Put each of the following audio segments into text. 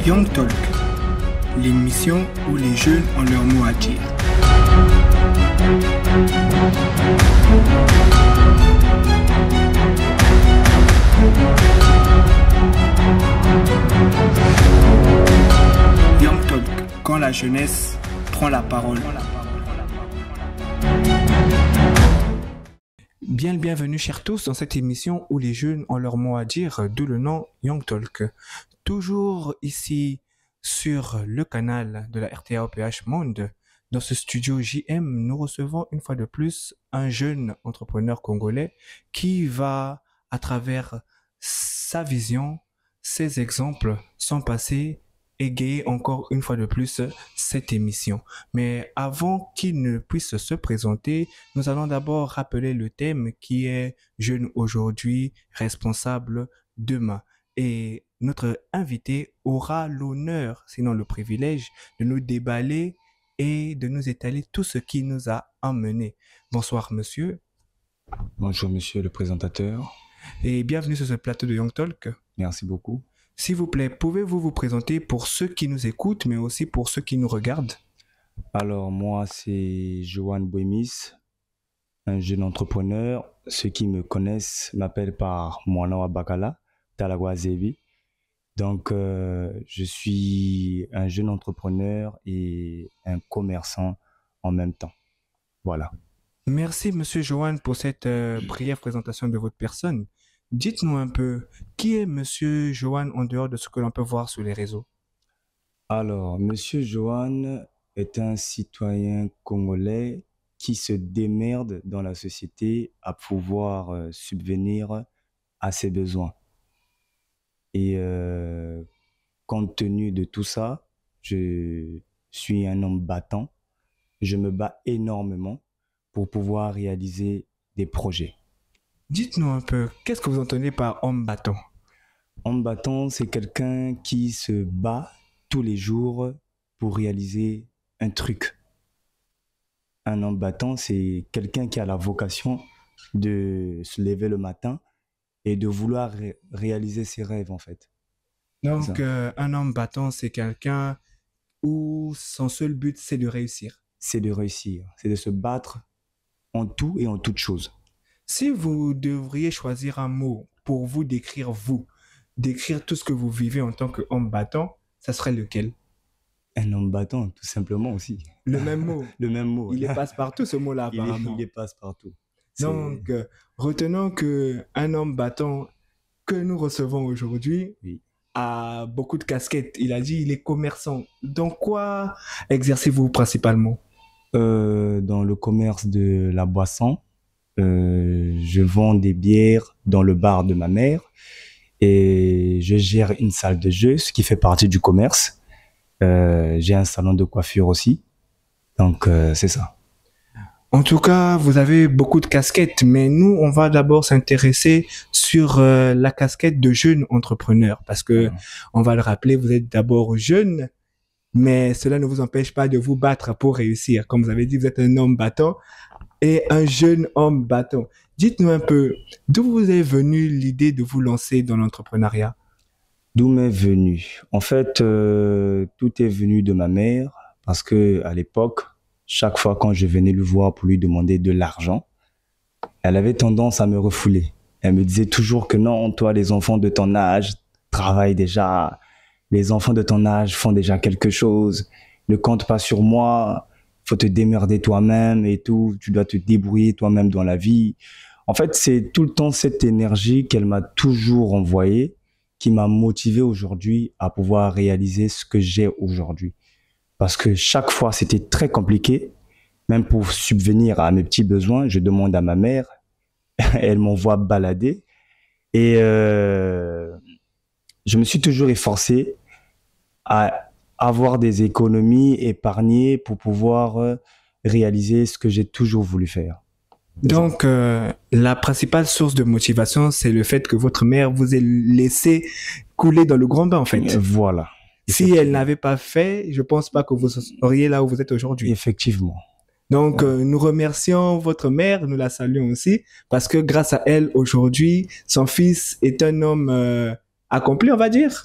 Young Talk, l'émission où les jeunes ont leur mot à dire. Young Talk, quand la jeunesse prend la parole. Bien le bienvenue, chers tous, dans cette émission où les jeunes ont leur mot à dire, d'où le nom Young Talk. Toujours ici sur le canal de la RTA-OPH Monde, dans ce studio JM, nous recevons une fois de plus un jeune entrepreneur congolais qui va, à travers sa vision, ses exemples, son passé, égayer encore une fois de plus cette émission. Mais avant qu'il ne puisse se présenter, nous allons d'abord rappeler le thème qui est « Jeune aujourd'hui, responsable demain ». Et notre invité aura l'honneur, sinon le privilège, de nous déballer et de nous étaler tout ce qui nous a emmenés. Bonsoir monsieur. Bonjour monsieur le présentateur. Et bienvenue sur ce plateau de Young Talk. Merci beaucoup. S'il vous plaît, pouvez-vous vous présenter pour ceux qui nous écoutent, mais aussi pour ceux qui nous regardent? Alors moi, c'est Johan Bouémis, un jeune entrepreneur. Ceux qui me connaissent m'appellent par Moana Bakala, Talagwa Zebi. Donc, je suis un jeune entrepreneur et un commerçant en même temps. Voilà. Merci, monsieur Johan, pour cette brève présentation de votre personne. Dites-nous un peu, qui est monsieur Johan en dehors de ce que l'on peut voir sur les réseaux? Alors, monsieur Johan est un citoyen congolais qui se démerde dans la société à pouvoir subvenir à ses besoins. Et compte tenu de tout ça, je suis un homme battant. Je me bats énormément pour pouvoir réaliser des projets. Dites-nous un peu, qu'est-ce que vous entendez par homme battant? Homme battant, c'est quelqu'un qui se bat tous les jours pour réaliser un truc. Un homme battant, c'est quelqu'un qui a la vocation de se lever le matin et de vouloir réaliser ses rêves, en fait. Donc, un homme battant, c'est quelqu'un où son seul but, c'est de réussir. C'est de réussir, c'est de se battre en tout et en toute chose. Si vous devriez choisir un mot pour vous, décrire tout ce que vous vivez en tant qu'homme battant, ça serait lequel? Un homme battant, tout simplement aussi. Le même mot? Le même mot. Il est passe-partout, ce mot-là, apparemment. Il est passe-partout. Donc, retenons qu'un homme battant que nous recevons aujourd'hui a beaucoup de casquettes. Il a dit il est commerçant. Dans quoi exercez-vous principalement? Dans le commerce de la boisson. Je vends des bières dans le bar de ma mère et je gère une salle de jeu, ce qui fait partie du commerce. J'ai un salon de coiffure aussi. Donc, c'est ça. En tout cas, vous avez beaucoup de casquettes, mais nous, on va d'abord s'intéresser sur la casquette de jeune entrepreneur parce que, on va le rappeler, vous êtes d'abord jeune, mais cela ne vous empêche pas de vous battre pour réussir. Comme vous avez dit, vous êtes un homme battant et un jeune homme battant. Dites-nous un peu, d'où vous est venue l'idée de vous lancer dans l'entrepreneuriat? D'où m'est venu? En fait, tout est venu de ma mère parce que à l'époque, chaque fois quand je venais lui voir pour lui demander de l'argent, elle avait tendance à me refouler. Elle me disait toujours que non, toi, les enfants de ton âge travaillent déjà. Les enfants de ton âge font déjà quelque chose. Ne compte pas sur moi. Faut te démerder toi-même et tout. Tu dois te débrouiller toi-même dans la vie. En fait, c'est tout le temps cette énergie qu'elle m'a toujours envoyée qui m'a motivé aujourd'hui à pouvoir réaliser ce que j'ai aujourd'hui. Parce que chaque fois, c'était très compliqué. Même pour subvenir à mes petits besoins, je demande à ma mère. Elle m'envoie balader. Et je me suis toujours efforcé à avoir des économies épargnées pour pouvoir réaliser ce que j'ai toujours voulu faire. Donc, la principale source de motivation, c'est le fait que votre mère vous ait laissé couler dans le grand bain, en fait. Voilà. Si elle n'avait pas fait, je pense pas que vous seriez là où vous êtes aujourd'hui. Effectivement. Donc, nous remercions votre mère, nous la saluons aussi, parce que grâce à elle, aujourd'hui, son fils est un homme accompli, on va dire.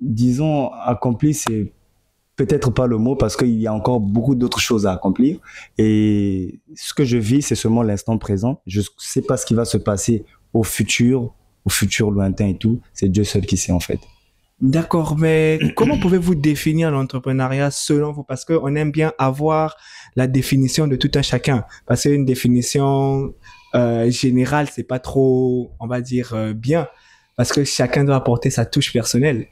Disons, accompli, c'est peut-être pas le mot parce qu'il y a encore beaucoup d'autres choses à accomplir. Et ce que je vis, c'est seulement l'instant présent. Je sais pas ce qui va se passer au futur lointain et tout. C'est Dieu seul qui sait en fait. D'accord, mais comment pouvez-vous définir l'entrepreneuriat selon vous? Parce qu'on aime bien avoir la définition de tout un chacun. Parce qu'une définition générale, c'est pas trop, on va dire, bien. Parce que chacun doit apporter sa touche personnelle.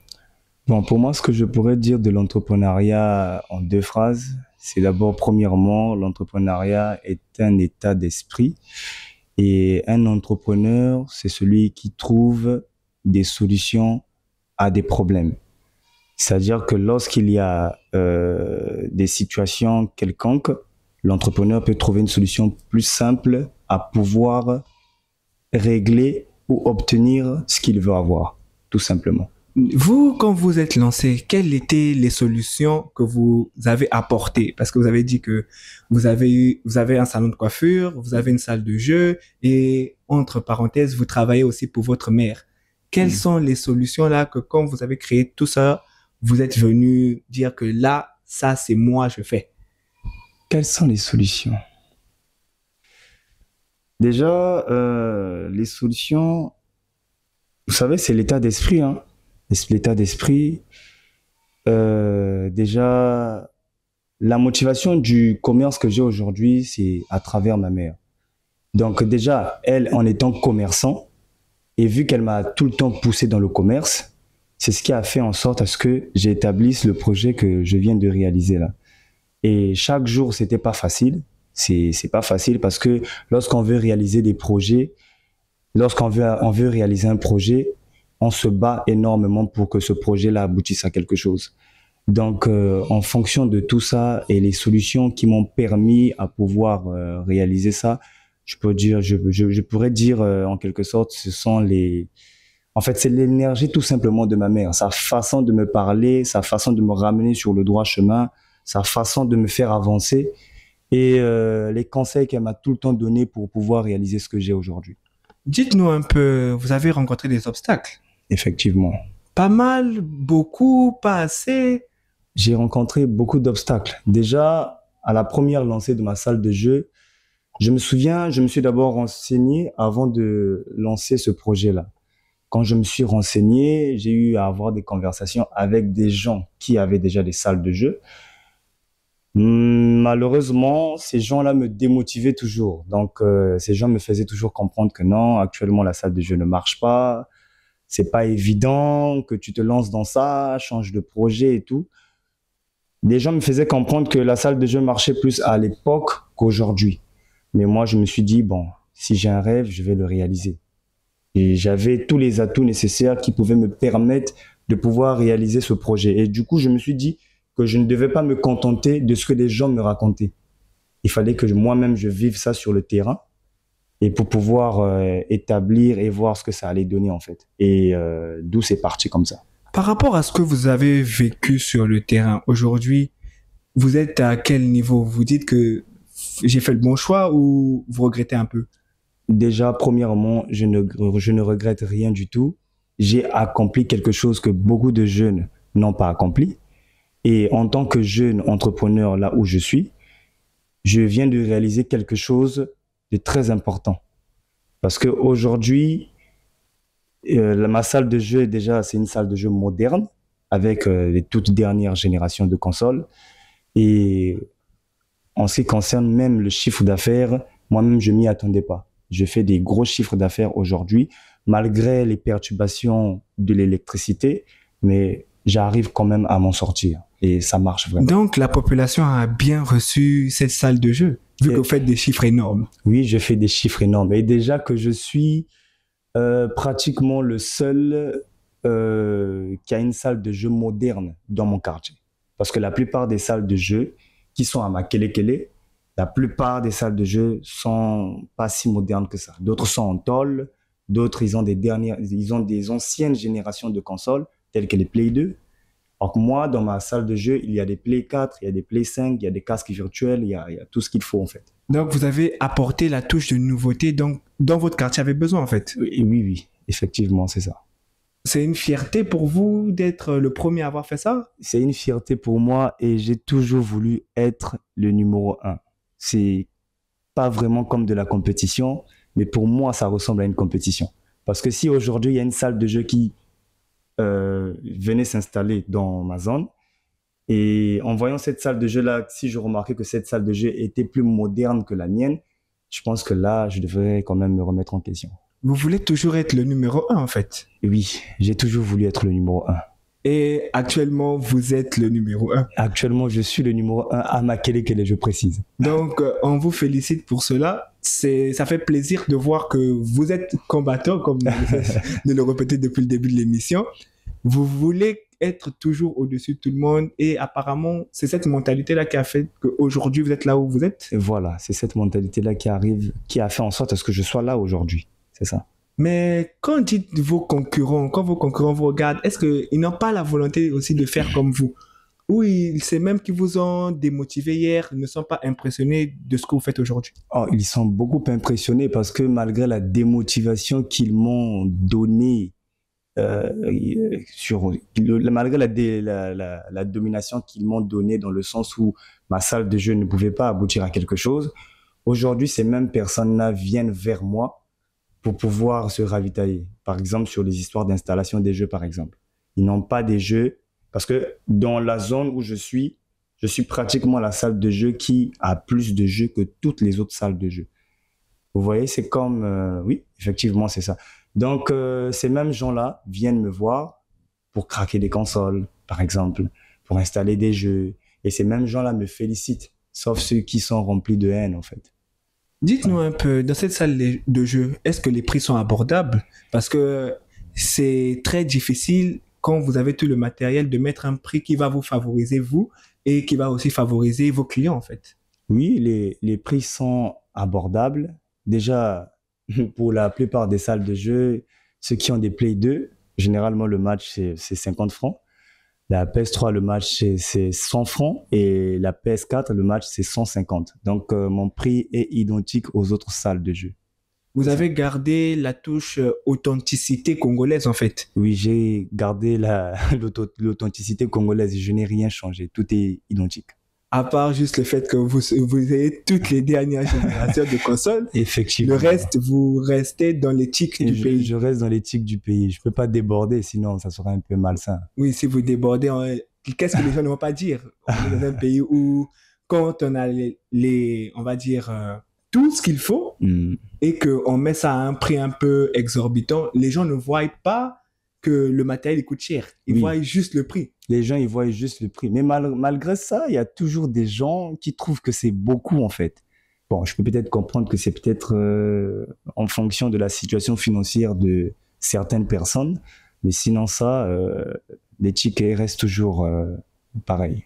Bon, pour moi, ce que je pourrais dire de l'entrepreneuriat en deux phrases, c'est d'abord, premièrement, l'entrepreneuriat est un état d'esprit. Et un entrepreneur, c'est celui qui trouve des solutions à des problèmes. C'est-à-dire que lorsqu'il y a des situations quelconques, l'entrepreneur peut trouver une solution plus simple à pouvoir régler ou obtenir ce qu'il veut avoir, tout simplement. Vous, quand vous êtes lancé, quelles étaient les solutions que vous avez apportées? Parce que vous avez dit que vous avez un salon de coiffure, vous avez une salle de jeu et, entre parenthèses, vous travaillez aussi pour votre mère. Quelles sont les solutions là que quand vous avez créé tout ça, vous êtes venu dire que là, ça, c'est moi, je fais? Quelles sont les solutions? Déjà, les solutions, vous savez, c'est l'état d'esprit, hein. L'état d'esprit, déjà, la motivation du commerce que j'ai aujourd'hui, c'est à travers ma mère. Donc déjà, elle, en étant commerçant, et vu qu'elle m'a tout le temps poussé dans le commerce, c'est ce qui a fait en sorte à ce que j'établisse le projet que je viens de réaliser là. Et chaque jour, c'était pas facile. C'est pas facile parce que lorsqu'on veut réaliser des projets, on veut réaliser un projet, on se bat énormément pour que ce projet-là aboutisse à quelque chose. Donc, en fonction de tout ça et les solutions qui m'ont permis à pouvoir réaliser ça, je pourrais dire en quelque sorte, en fait, c'est l'énergie tout simplement de ma mère, sa façon de me parler, sa façon de me ramener sur le droit chemin, sa façon de me faire avancer et les conseils qu'elle m'a tout le temps donnés pour pouvoir réaliser ce que j'ai aujourd'hui. Dites-nous un peu, vous avez rencontré des obstacles? Effectivement. Pas mal, beaucoup, pas assez? J'ai rencontré beaucoup d'obstacles. Déjà, à la première lancée de ma salle de jeu, je me souviens, je me suis d'abord renseigné avant de lancer ce projet-là. Quand je me suis renseigné, j'ai eu à avoir des conversations avec des gens qui avaient déjà des salles de jeu. Malheureusement, ces gens-là me démotivaient toujours. Donc, ces gens me faisaient toujours comprendre que non, actuellement, la salle de jeu ne marche pas. C'est pas évident que tu te lances dans ça, change de projet et tout. Les gens me faisaient comprendre que la salle de jeu marchait plus à l'époque qu'aujourd'hui. Mais moi, je me suis dit, bon, si j'ai un rêve, je vais le réaliser. Et j'avais tous les atouts nécessaires qui pouvaient me permettre de pouvoir réaliser ce projet. Et du coup, je me suis dit que je ne devais pas me contenter de ce que les gens me racontaient. Il fallait que moi-même, je vive ça sur le terrain et pour pouvoir établir et voir ce que ça allait donner en fait. Et d'où c'est parti comme ça. Par rapport à ce que vous avez vécu sur le terrain aujourd'hui, vous êtes à quel niveau? Vous dites que j'ai fait le bon choix ou vous regrettez un peu? Déjà, premièrement, je ne regrette rien du tout. J'ai accompli quelque chose que beaucoup de jeunes n'ont pas accompli. Et en tant que jeune entrepreneur là où je suis, je viens de réaliser quelque chose de très important. Parce qu'aujourd'hui, ma salle de jeu, déjà, c'est une salle de jeu moderne avec les toutes dernières générations de consoles. Et en ce qui concerne même le chiffre d'affaires, moi-même, je m'y attendais pas. Je fais des gros chiffres d'affaires aujourd'hui, malgré les perturbations de l'électricité, mais j'arrive quand même à m'en sortir. Et ça marche vraiment. Donc, la population a bien reçu cette salle de jeu, vu que vous faites des chiffres énormes. Oui, je fais des chiffres énormes. Et déjà que je suis pratiquement le seul qui a une salle de jeu moderne dans mon quartier. Parce que la plupart des salles de jeu qui sont à Makelekele, la plupart des salles de jeu sont pas si modernes que ça. D'autres sont en tôle, d'autres ils ont des anciennes générations de consoles telles que les Play 2. Alors que moi, dans ma salle de jeu, il y a des Play 4, il y a des Play 5, il y a des casques virtuels, il y a tout ce qu'il faut en fait. Donc vous avez apporté la touche de nouveauté dont votre quartier avait besoin en fait. Oui, effectivement, c'est ça. C'est une fierté pour vous d'être le premier à avoir fait ça? C'est une fierté pour moi et j'ai toujours voulu être le numéro un. C'est pas vraiment comme de la compétition, mais pour moi, ça ressemble à une compétition. Parce que si aujourd'hui, il y a une salle de jeu qui venait s'installer dans ma zone, et en voyant cette salle de jeu-là, si je remarquais que cette salle de jeu était plus moderne que la mienne, je pense que là, je devrais quand même me remettre en question. Vous voulez toujours être le numéro un, en fait. Et oui, j'ai toujours voulu être le numéro un. Et actuellement, vous êtes le numéro un. Actuellement, je suis le numéro un à Makelekele, je précise. Donc, on vous félicite pour cela. Ça fait plaisir de voir que vous êtes combattant, comme de le répéter depuis le début de l'émission. Vous voulez être toujours au-dessus de tout le monde et apparemment, c'est cette mentalité-là qui a fait qu'aujourd'hui, vous êtes là où vous êtes. Et voilà, c'est cette mentalité-là qui a fait en sorte à ce que je sois là aujourd'hui. C'est ça. Mais quand dites vos concurrents vous regardent, est-ce qu'ils n'ont pas la volonté aussi de faire comme vous? Ou c'est même qu'ils vous ont démotivé hier, ils ne sont pas impressionnés de ce que vous faites aujourd'hui? Oh, ils sont beaucoup impressionnés parce que malgré la démotivation qu'ils m'ont donnée, malgré la domination qu'ils m'ont donnée dans le sens où ma salle de jeu ne pouvait pas aboutir à quelque chose, aujourd'hui, ces mêmes personnes-là viennent vers moi pour pouvoir se ravitailler. Par exemple, sur les histoires d'installation des jeux, par exemple. Ils n'ont pas des jeux, parce que dans la zone où je suis pratiquement la salle de jeu qui a plus de jeux que toutes les autres salles de jeu. Vous voyez, c'est comme... oui, effectivement, c'est ça. Donc, ces mêmes gens-là viennent me voir pour craquer des consoles, par exemple, pour installer des jeux. Et ces mêmes gens-là me félicitent, sauf ceux qui sont remplis de haine, en fait. Dites-nous un peu, dans cette salle de jeu, est-ce que les prix sont abordables? Parce que c'est très difficile quand vous avez tout le matériel de mettre un prix qui va vous favoriser vous et qui va aussi favoriser vos clients en fait. Oui, les prix sont abordables. Déjà, pour la plupart des salles de jeu, ceux qui ont des Play 2, généralement le match c'est 50 francs. La PS3, le match, c'est 100 francs et la PS4, le match, c'est 150. Donc, mon prix est identique aux autres salles de jeu. Vous avez gardé la touche authenticité congolaise, en fait. Oui, j'ai gardé l'authenticité congolaise. Je n'ai rien changé. Tout est identique. À part juste le fait que vous avez toutes les dernières générations de consoles. Effectivement. Le reste, vous restez dans l'éthique du pays. Je reste dans l'éthique du pays. Je ne peux pas déborder, sinon ça serait un peu malsain. Oui, si vous débordez, qu'est-ce que les gens ne vont pas dire? On est dans un pays où, quand on a on va dire, tout ce qu'il faut et qu'on met ça à un prix un peu exorbitant, les gens ne voient pas que le matériel coûte cher. Ils voient juste le prix. Les gens, ils voient juste le prix. Mais malgré ça, il y a toujours des gens qui trouvent que c'est beaucoup, en fait. Bon, je peux peut-être comprendre que c'est peut-être en fonction de la situation financière de certaines personnes. Mais sinon, ça, les tickets restent toujours pareils.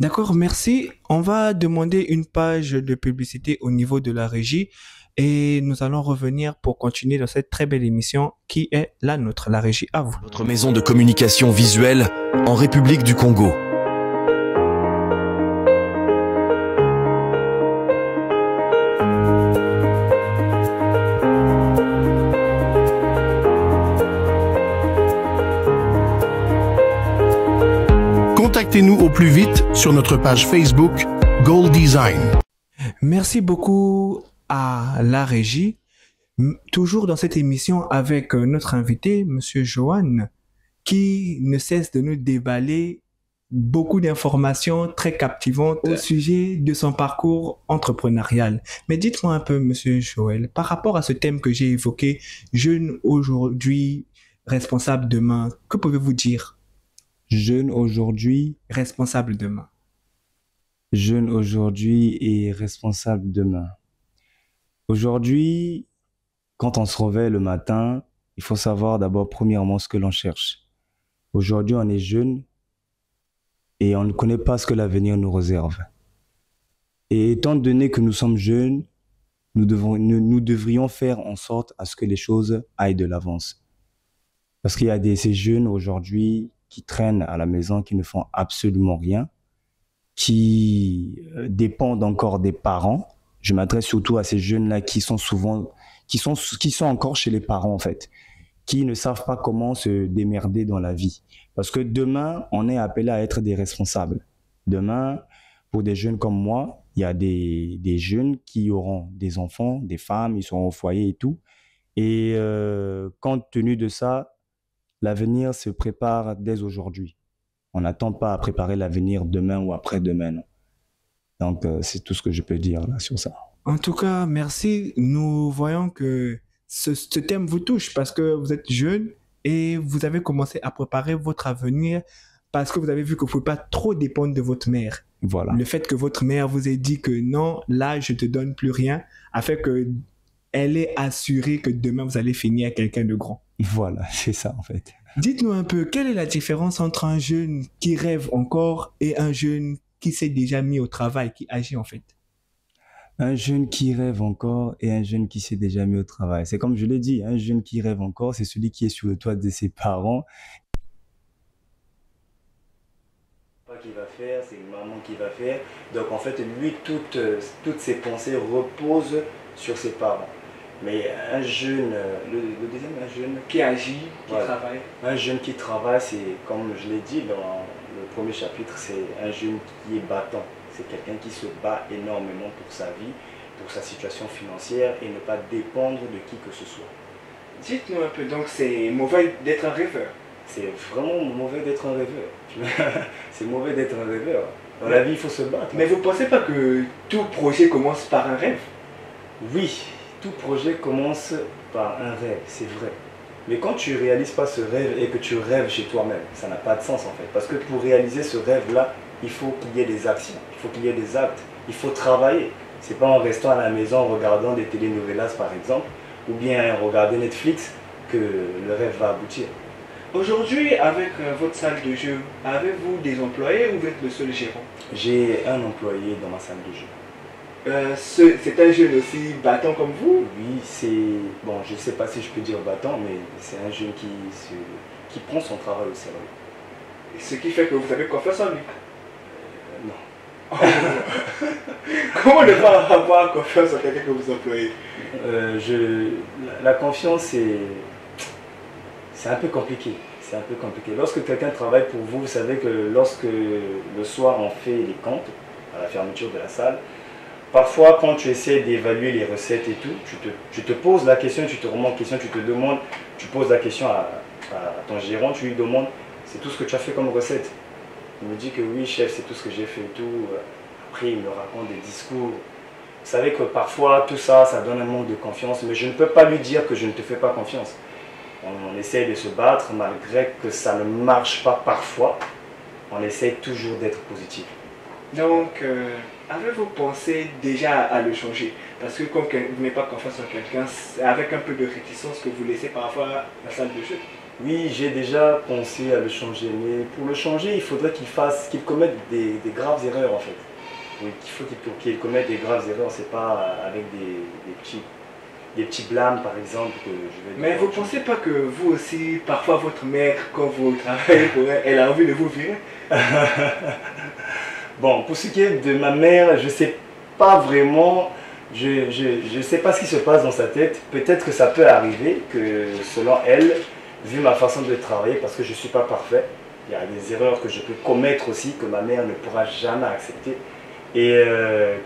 D'accord, merci. On va demander une page de publicité au niveau de la régie et nous allons revenir pour continuer dans cette très belle émission qui est la nôtre, la régie à vous. Notre maison de communication visuelle en République du Congo. Contactez-nous au plus vite sur notre page Facebook Gold Design. Merci beaucoup à la régie. Toujours dans cette émission avec notre invité, Monsieur Johan, qui ne cesse de nous déballer beaucoup d'informations très captivantes au sujet de son parcours entrepreneurial. Mais dites-moi un peu, Monsieur Joël, par rapport à ce thème que j'ai évoqué, jeune aujourd'hui, responsable demain, que pouvez-vous dire? Jeune aujourd'hui, responsable demain. Jeune aujourd'hui et responsable demain. Aujourd'hui, quand on se réveille le matin, il faut savoir d'abord premièrement ce que l'on cherche. Aujourd'hui, on est jeune et on ne connaît pas ce que l'avenir nous réserve. Et étant donné que nous sommes jeunes, nous devrions faire en sorte à ce que les choses aillent de l'avance. Parce qu'il y a ces jeunes aujourd'hui qui traînent à la maison, qui ne font absolument rien, qui dépendent encore des parents. Je m'adresse surtout à ces jeunes-là qui sont encore chez les parents, en fait. qui ne savent pas comment se démerder dans la vie. Parce que demain, on est appelé à être des responsables. Demain, pour des jeunes comme moi, il y a des jeunes qui auront des enfants, des femmes, ils seront au foyer et tout. Et compte tenu de ça, l'avenir se prépare dès aujourd'hui. On n'attend pas à préparer l'avenir demain ou après-demain, non. Donc, c'est tout ce que je peux dire là sur ça. En tout cas, merci. Nous voyons que ce thème vous touche parce que vous êtes jeune et vous avez commencé à préparer votre avenir parce que vous avez vu que vous ne pouvez pas trop dépendre de votre mère. Voilà. Le fait que votre mère vous ait dit que non, là, je ne te donne plus rien, a fait qu'elle est assurée que demain, vous allez finir quelqu'un de grand. Voilà, c'est ça en fait. Dites-nous un peu, quelle est la différence entre un jeune qui rêve encore et un jeune qui s'est déjà mis au travail, qui agit en fait? Un jeune qui rêve encore et un jeune qui s'est déjà mis au travail. C'est comme je l'ai dit, un jeune qui rêve encore, c'est celui qui est sur le toit de ses parents. Pas qui va faire, c'est une maman qui va faire. Donc en fait, lui, toutes ses pensées reposent sur ses parents. Mais un jeune, le deuxième, un jeune Qui agit, qui voilà. travaille. Un jeune qui travaille, c'est comme je l'ai dit dans le premier chapitre, c'est un jeune qui est battant. C'est quelqu'un qui se bat énormément pour sa vie, pour sa situation financière et ne pas dépendre de qui que ce soit. Dites-nous un peu, donc c'est mauvais d'être un rêveur. C'est vraiment mauvais d'être un rêveur. C'est mauvais d'être un rêveur. Dans la vie, il faut se battre. Mais vous ne pensez pas que tout projet commence par un rêve? Oui, tout projet commence par un rêve, c'est vrai. Mais quand tu ne réalises pas ce rêve et que tu rêves chez toi-même, ça n'a pas de sens en fait. Parce que pour réaliser ce rêve-là, il faut qu'il y ait des actions, il faut qu'il y ait des actes, il faut travailler. C'est pas en restant à la maison en regardant des telenovelas par exemple, ou bien regarder Netflix que le rêve va aboutir. Aujourd'hui, avec votre salle de jeu, avez-vous des employés ou vous êtes le seul gérant? J'ai un employé dans ma salle de jeu. C'est un jeune aussi battant comme vous? Oui, c'est... Bon, je ne sais pas si je peux dire battant, mais c'est un jeune qui prend son travail au sérieux. Ce qui fait que vous avez confiance en lui. Non. Comment ne pas avoir confiance en quelqu'un que vous employez? La confiance, c'est un peu compliqué. C'est un peu compliqué. Lorsque quelqu'un travaille pour vous, vous savez que lorsque le soir on fait les comptes, à la fermeture de la salle, parfois quand tu essaies d'évaluer les recettes et tout, tu te poses la question, tu te remets en question, tu te demandes, tu poses la question à ton gérant, tu lui demandes, c'est tout ce que tu as fait comme recette? Il me dit que oui chef, c'est tout ce que j'ai fait et tout. Après il me raconte des discours. Vous savez que parfois tout ça, ça donne un manque de confiance, mais je ne peux pas lui dire que je ne te fais pas confiance. On essaie de se battre malgré que ça ne marche pas parfois. On essaie toujours d'être positif. Donc, avez-vous pensé déjà à le changer? Parce que comme vous n'avez pas confiance en quelqu'un, c'est avec un peu de réticence que vous laissez parfois la salle de jeu. Oui, j'ai déjà pensé à le changer, mais pour le changer, il faudrait qu'il commette des graves erreurs en fait. Oui, qu'il commette des graves erreurs, c'est pas avec des petits blâmes par exemple que je vais... Mais vous ne pensez pas que vous aussi, parfois votre mère, quand vous travaillez pour elle, elle a envie de vous virer? Bon, pour ce qui est de ma mère, je ne sais pas vraiment, je sais pas ce qui se passe dans sa tête. Peut-être que ça peut arriver que selon elle, vu ma façon de travailler, parce que je ne suis pas parfait, il y a des erreurs que je peux commettre aussi, que ma mère ne pourra jamais accepter. Et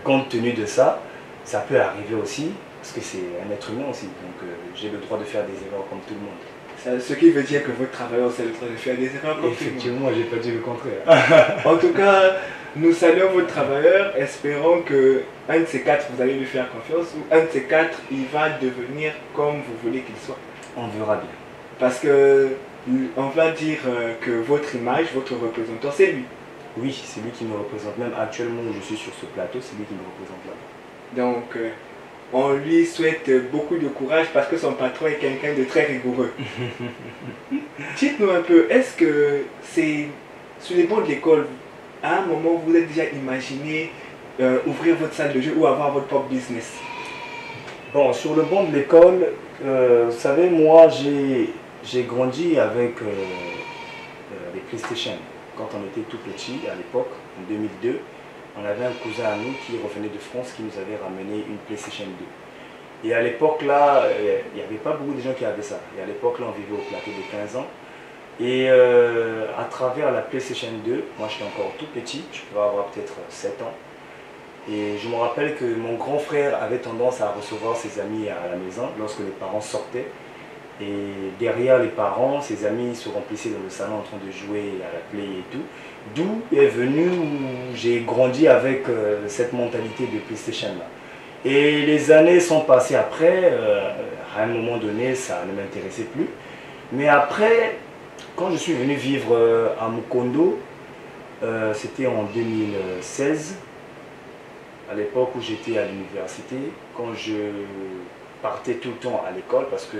compte tenu de ça, ça peut arriver aussi, parce que c'est un être humain aussi, donc j'ai le droit de faire des erreurs comme tout le monde. Ce qui veut dire que votre travailleur, c'est le droit de faire des erreurs comme tout le monde. Effectivement, j'ai pas dit le contraire. En tout cas, nous saluons votre travailleur, espérons que un de ces quatre, vous allez lui faire confiance, ou un de ces quatre, il va devenir comme vous voulez qu'il soit. On verra bien. Parce que on va dire que votre image, votre représentant, c'est lui. Oui, c'est lui qui me représente. Même actuellement où je suis sur ce plateau, c'est lui qui me représente là. Donc, on lui souhaite beaucoup de courage parce que son patron est quelqu'un de très rigoureux. Dites-nous un peu, est-ce que c'est sur les bancs de l'école, à un moment, vous vous êtes déjà imaginé ouvrir votre salle de jeu ou avoir votre propre business? Bon, sur le banc de l'école, vous savez, moi, j'ai grandi avec les PlayStation. Quand on était tout petit, à l'époque, en 2002, on avait un cousin à nous qui revenait de France qui nous avait ramené une PlayStation 2. Et à l'époque là, il n'y avait pas beaucoup de gens qui avaient ça. Et à l'époque là, on vivait au plateau de 15 ans. Et à travers la PlayStation 2, moi j'étais encore tout petit, je pouvais avoir peut-être 7 ans. Et je me rappelle que mon grand frère avait tendance à recevoir ses amis à la maison lorsque les parents sortaient. Et derrière les parents, ses amis se remplissaient dans le salon en train de jouer à la play et tout. D'où est venu où j'ai grandi avec cette mentalité de PlayStation là. Et les années sont passées après, à un moment donné ça ne m'intéressait plus. Mais après, quand je suis venu vivre à Mukondo, c'était en 2016, à l'époque où j'étais à l'université, quand je partais tout le temps à l'école, parce que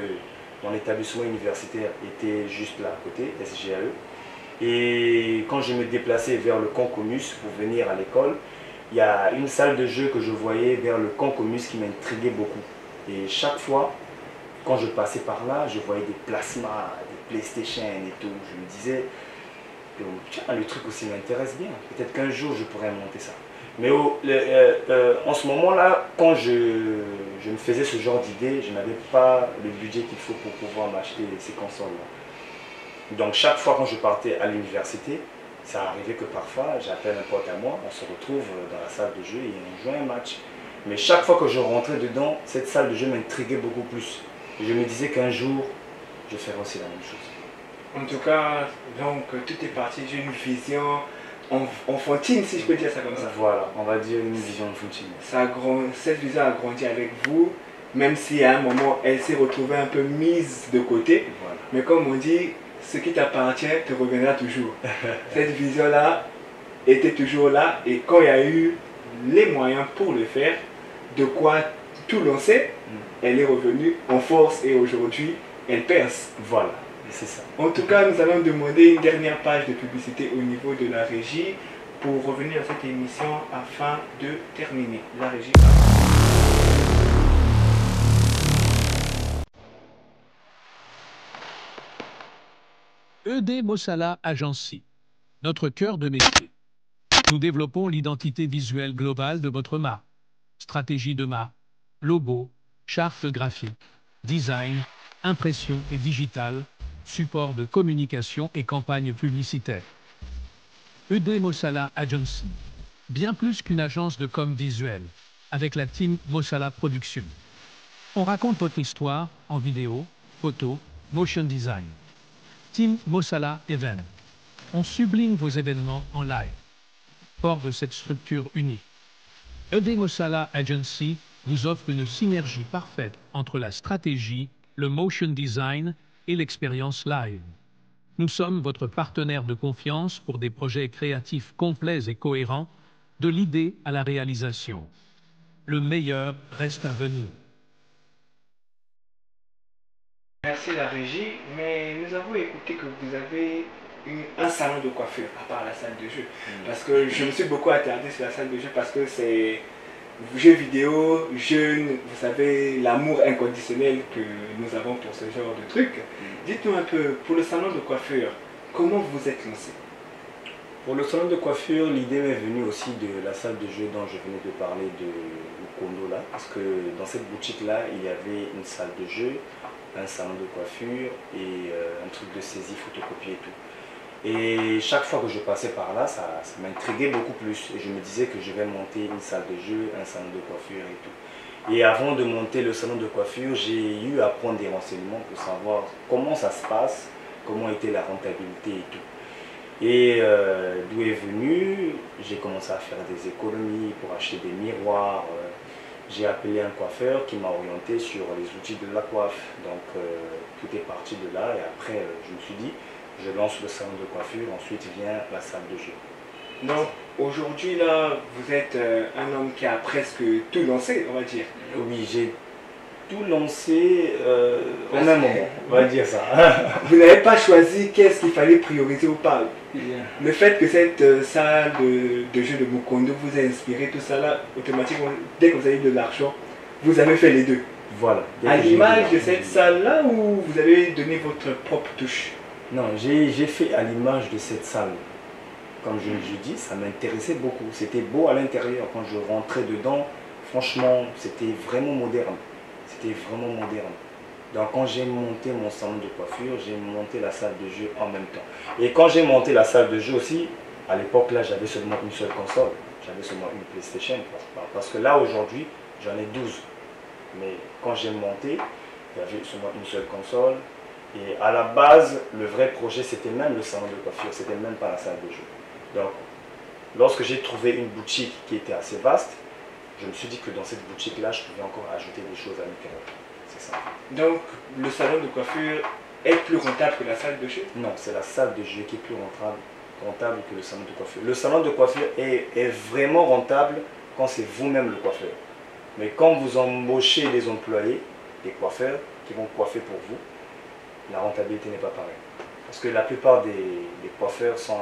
mon établissement universitaire était juste là à côté, SGAE, et quand je me déplaçais vers le Concomus pour venir à l'école, il y a une salle de jeu que je voyais vers le Concomus qui m'intriguait beaucoup. Et chaque fois, quand je passais par là, je voyais des plasmas, des PlayStation et tout. Je me disais, tiens, le truc aussi m'intéresse bien. Peut-être qu'un jour, je pourrais monter ça. Mais en ce moment-là, quand je me faisais ce genre d'idée, je n'avais pas le budget qu'il faut pour pouvoir m'acheter ces consoles-là. Donc chaque fois quand je partais à l'université, ça arrivait que parfois, j'appelle un pote à moi, on se retrouve dans la salle de jeu et on joue un match. Mais chaque fois que je rentrais dedans, cette salle de jeu m'intriguait beaucoup plus. Je me disais qu'un jour, je ferais aussi la même chose. En tout cas, donc tout est parti d'une vision enfantine, si je peux dire ça comme ça. Voilà, on va dire une vision enfantine. Cette vision a grandi avec vous, même si à un moment, elle s'est retrouvée un peu mise de côté. Voilà. Mais comme on dit, ce qui t'appartient te reviendra toujours. Cette vision-là était toujours là et quand il y a eu les moyens pour le faire, de quoi tout lancer, elle est revenue en force et aujourd'hui, elle perce. Voilà, c'est ça. En tout cas, nous allons demander une dernière page de publicité au niveau de la régie pour revenir à cette émission afin de terminer. La régie. ED Mossala Agency, notre cœur de métier. Nous développons l'identité visuelle globale de votre marque. Stratégie de marque, logo, charte graphique, design, impression et digital, support de communication et campagne publicitaire. ED Mossala Agency, bien plus qu'une agence de com visuel, avec la team Mossala Production. On raconte votre histoire en vidéo, photo, motion design. Team Mossala Event. On sublime vos événements en live. Fort de cette structure unique, ED Mossala Agency vous offre une synergie parfaite entre la stratégie, le motion design et l'expérience live. Nous sommes votre partenaire de confiance pour des projets créatifs complets et cohérents, de l'idée à la réalisation. Le meilleur reste à venir. Merci la régie, mais nous avons écouté que vous avez un salon de coiffure à part la salle de jeu. Parce que je me suis beaucoup attardé sur la salle de jeu parce que c'est jeux vidéo, jeunes, vous savez, l'amour inconditionnel que nous avons pour ce genre de trucs. Dites-nous un peu, pour le salon de coiffure, comment vous êtes lancé? Pour le salon de coiffure, l'idée m'est venue aussi de la salle de jeu dont je venais de parler de Mukondo là, parce que dans cette boutique là, il y avait une salle de jeu, un salon de coiffure et un truc de saisie, photocopie et tout. Et chaque fois que je passais par là, ça m'intriguait beaucoup plus. Et je me disais que je vais monter une salle de jeu, un salon de coiffure et tout. Et avant de monter le salon de coiffure, j'ai eu à prendre des renseignements pour savoir comment ça se passe, comment était la rentabilité et tout. Et d'où est venu, j'ai commencé à faire des économies pour acheter des miroirs. J'ai appelé un coiffeur qui m'a orienté sur les outils de la coiffe. Donc tout est parti de là et après je me suis dit, je lance le salon de coiffure, ensuite vient la salle de jeu. Donc aujourd'hui là, vous êtes un homme qui a presque tout lancé, on va dire. Oui, j'ai tout lancé en un moment, on va dire ça. Vous n'avez pas choisi qu'est-ce qu'il fallait prioriser ou pas. Le fait que cette salle de jeu de Mukondo vous a inspiré, tout ça là, automatiquement, dès que vous avez eu de l'argent, vous avez fait les deux. Voilà. À l'image de cette salle là où vous avez donné votre propre touche. Non, j'ai fait à l'image de cette salle. Comme je dis, ça m'intéressait beaucoup. C'était beau à l'intérieur. Quand je rentrais dedans, franchement, c'était vraiment moderne. c'était vraiment moderne. Donc quand j'ai monté mon salon de coiffure, j'ai monté la salle de jeu en même temps. Et quand j'ai monté la salle de jeu aussi, à l'époque là j'avais seulement une seule console, j'avais seulement une PlayStation. Parce que là aujourd'hui j'en ai 12. Mais quand j'ai monté, il y avait seulement une seule console. Et à la base, le vrai projet c'était même le salon de coiffure, c'était même pas la salle de jeu. Donc lorsque j'ai trouvé une boutique qui était assez vaste, je me suis dit que dans cette boutique là je pouvais encore ajouter des choses à l'intérieur. C'est ça. Donc, le salon de coiffure est plus rentable que la salle de jeu? Non, c'est la salle de jeu qui est plus rentable que le salon de coiffure. Le salon de coiffure est vraiment rentable quand c'est vous-même le coiffeur. Mais quand vous embauchez des employés, des coiffeurs qui vont coiffer pour vous, la rentabilité n'est pas pareille. Parce que la plupart des coiffeurs sont...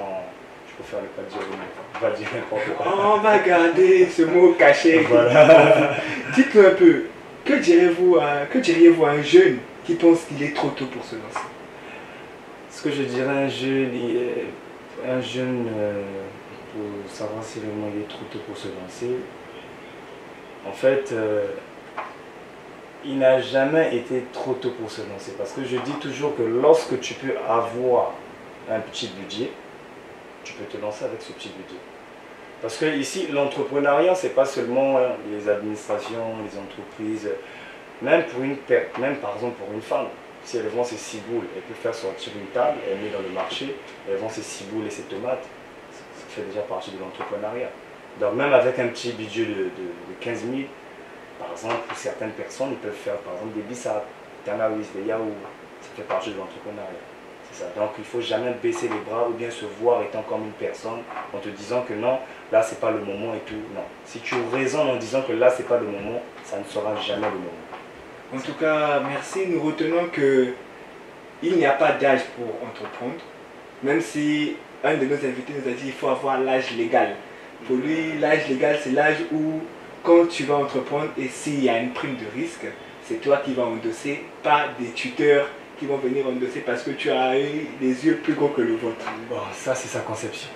Je préfère ne pas dire le mot, on va dire n'importe quoi. On va garder ce mot caché. Voilà. Dites-nous un peu, que diriez-vous à un jeune qui pense qu'il est trop tôt pour se lancer? Ce que je dirais à un jeune pour savoir si vraiment il est trop tôt pour se lancer, en fait, il n'a jamais été trop tôt pour se lancer. Parce que je dis toujours que lorsque tu peux avoir un petit budget, tu peux te lancer avec ce petit budget. Parce que ici, l'entrepreneuriat, c'est pas seulement les administrations, les entreprises, même par exemple pour une femme, si elle vend ses ciboules, elle peut faire sortir une table, elle met dans le marché, elle vend ses ciboules et ses tomates, ça fait déjà partie de l'entrepreneuriat. Donc même avec un petit budget de 15 000, par exemple, pour certaines personnes, ils peuvent faire par exemple des bissap, des tanawis, des yaourts, ça fait partie de l'entrepreneuriat. C'est ça. Donc il ne faut jamais baisser les bras ou bien se voir étant comme une personne en te disant que non, là c'est pas le moment et tout. Non. Si tu raisonnes en disant que là c'est pas le moment, ça ne sera jamais le moment. En tout cas, merci. Nous retenons que il n'y a pas d'âge pour entreprendre. Même si un de nos invités nous a dit qu'il faut avoir l'âge légal. Pour lui, l'âge légal, c'est l'âge où, quand tu vas entreprendre et s'il y a une prime de risque, c'est toi qui vas endosser, pas des tuteurs qui vont venir endosser parce que tu as eu les yeux plus gros que le vôtre. Bon, ça c'est sa conception.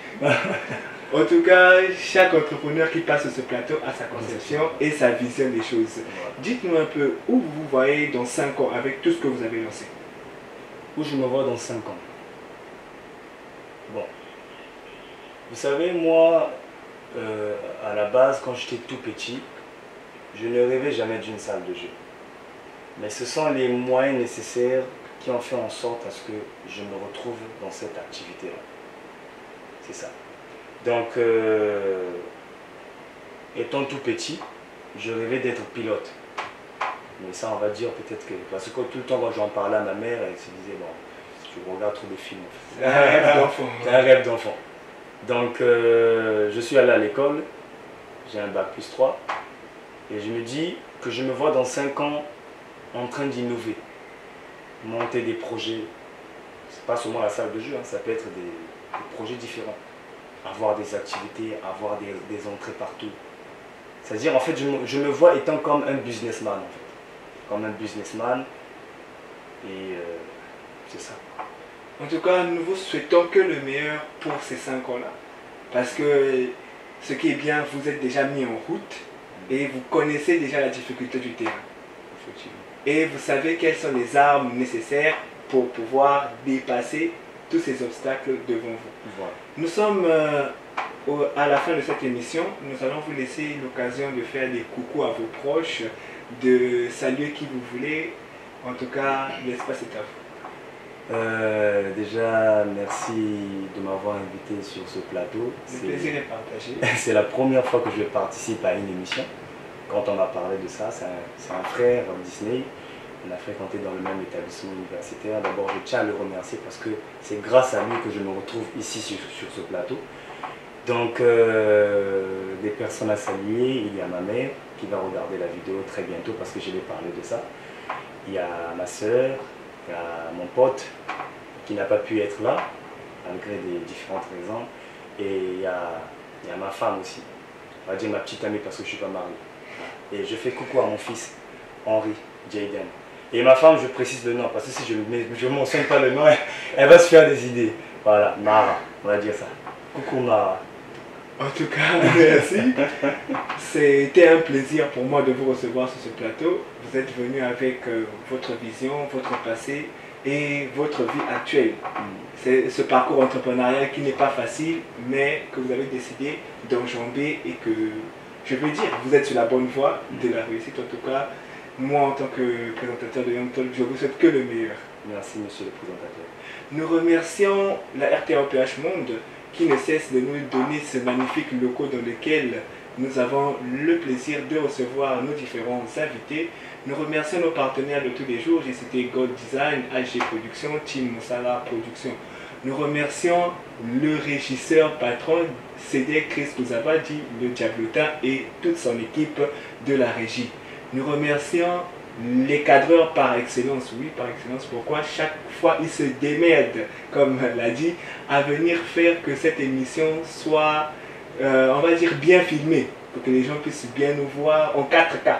En tout cas, chaque entrepreneur qui passe sur ce plateau a sa conception et sa vision des choses. Dites-nous un peu où vous vous voyez dans 5 ans avec tout ce que vous avez lancé. Où je me vois dans 5 ans. Bon. Vous savez, moi, à la base, quand j'étais tout petit, je ne rêvais jamais d'une salle de jeu. Mais ce sont les moyens nécessaires qui ont fait en sorte à ce que je me retrouve dans cette activité-là. C'est ça. Donc, étant tout petit, je rêvais d'être pilote. Mais ça, on va dire peut-être que... Parce que tout le temps, quand j'en parlais à ma mère, elle se disait, bon, tu regardes trop de films. C'est un rêve d'enfant. C'est un rêve d'enfant. Donc, je suis allé à l'école, j'ai un bac plus 3, et je me dis que je me vois dans 5 ans en train d'innover, monter des projets. C'est pas seulement la salle de jeu, hein, ça peut être des projets différents. Avoir des activités, avoir des entrées partout. C'est-à-dire, en fait, je me vois étant comme un businessman, en fait. Comme un businessman, et c'est ça. En tout cas, nous vous souhaitons que le meilleur pour ces 5 ans-là. Parce que ce qui est bien, vous êtes déjà mis en route et vous connaissez déjà la difficulté du terrain. Effectivement. Et vous savez quelles sont les armes nécessaires pour pouvoir dépasser tous ces obstacles devant vous. Voilà. Nous sommes à la fin de cette émission. Nous allons vous laisser l'occasion de faire des coucous à vos proches, de saluer qui vous voulez. En tout cas, l'espace est à vous. Déjà, merci de m'avoir invité sur ce plateau. Le plaisir est partagé. C'est la première fois que je participe à une émission. Quand on m'a parlé de ça, c'est un frère Disney. On a fréquenté dans le même établissement universitaire. D'abord, je tiens à le remercier parce que c'est grâce à lui que je me retrouve ici sur ce plateau. Donc, des personnes à saluer. Il y a ma mère qui va regarder la vidéo très bientôt parce que je vais parler de ça. Il y a ma soeur, il y a mon pote qui n'a pas pu être là, malgré des différentes raisons. Et il y a ma femme aussi. On va dire ma petite amie parce que je ne suis pas marié. Et je fais coucou à mon fils, Henri, Jaden. Et ma femme, je précise le nom, parce que si je ne mentionne pas le nom, elle va se faire des idées. Voilà, Mara, on va dire ça. Coucou Mara. En tout cas, merci. C'était un plaisir pour moi de vous recevoir sur ce plateau. Vous êtes venu avec votre vision, votre passé et votre vie actuelle. C'est ce parcours entrepreneurial qui n'est pas facile, mais que vous avez décidé d'enjamber et que, je veux dire, vous êtes sur la bonne voie de la réussite. En tout cas, moi, en tant que présentateur de Young Talk, je vous souhaite que le meilleur. Merci, monsieur le présentateur. Nous remercions la RTAOPH Monde qui ne cesse de nous donner ce magnifique locaux dans lequel nous avons le plaisir de recevoir nos différents invités. Nous remercions nos partenaires de tous les jours. J'ai cité Gold Design, AG Production, Team Moussala Production. Nous remercions le régisseur patron Cédric Chris Kouzaba, dit le Diablotin, et toute son équipe de la régie. Nous remercions les cadreurs par excellence. Oui, par excellence. Pourquoi? Chaque fois, ils se démerdent, comme l'a dit, à venir faire que cette émission soit, on va dire, bien filmée, pour que les gens puissent bien nous voir en 4K.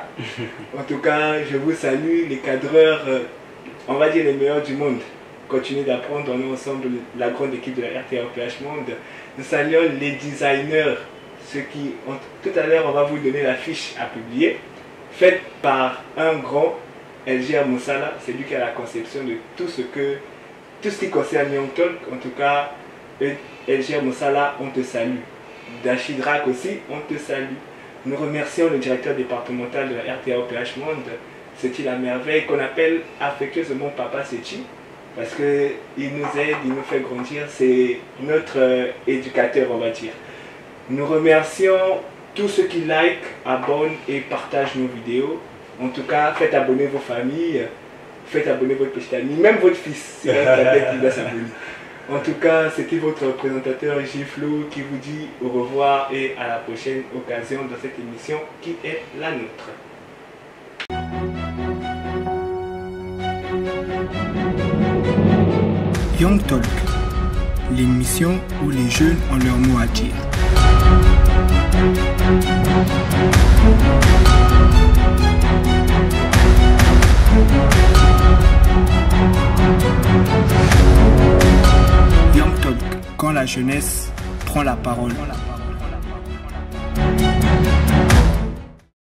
En tout cas, je vous salue, les cadreurs, on va dire les meilleurs du monde. Continuez d'apprendre, on est ensemble la grande équipe de la RTAOPH Monde. Nous saluons les designers, ceux qui, tout à l'heure, on va vous donner la fiche à publier, faite par un grand LGR Moussala. C'est lui qui a la conception de tout ce qui concerne Young Talk. En tout cas, LGR Moussala, on te salue. Dachidrak aussi, on te salue. Nous remercions le directeur départemental de la RTAOPH Monde, Sechi la merveille, qu'on appelle affectueusement Papa Sechi, parce qu'il nous aide, il nous fait grandir, c'est notre éducateur, on va dire. Nous remercions tous ceux qui like, abonnent et partagent nos vidéos. En tout cas, faites abonner vos familles, faites abonner votre petit ami, même votre fils, c'est un cadet qui va s'abonner. En tout cas, c'était votre présentateur Giflo qui vous dit au revoir et à la prochaine occasion dans cette émission qui est la nôtre. Young Talk, l'émission où les jeunes ont leur mot à dire. Young Talk, quand la jeunesse prend la parole.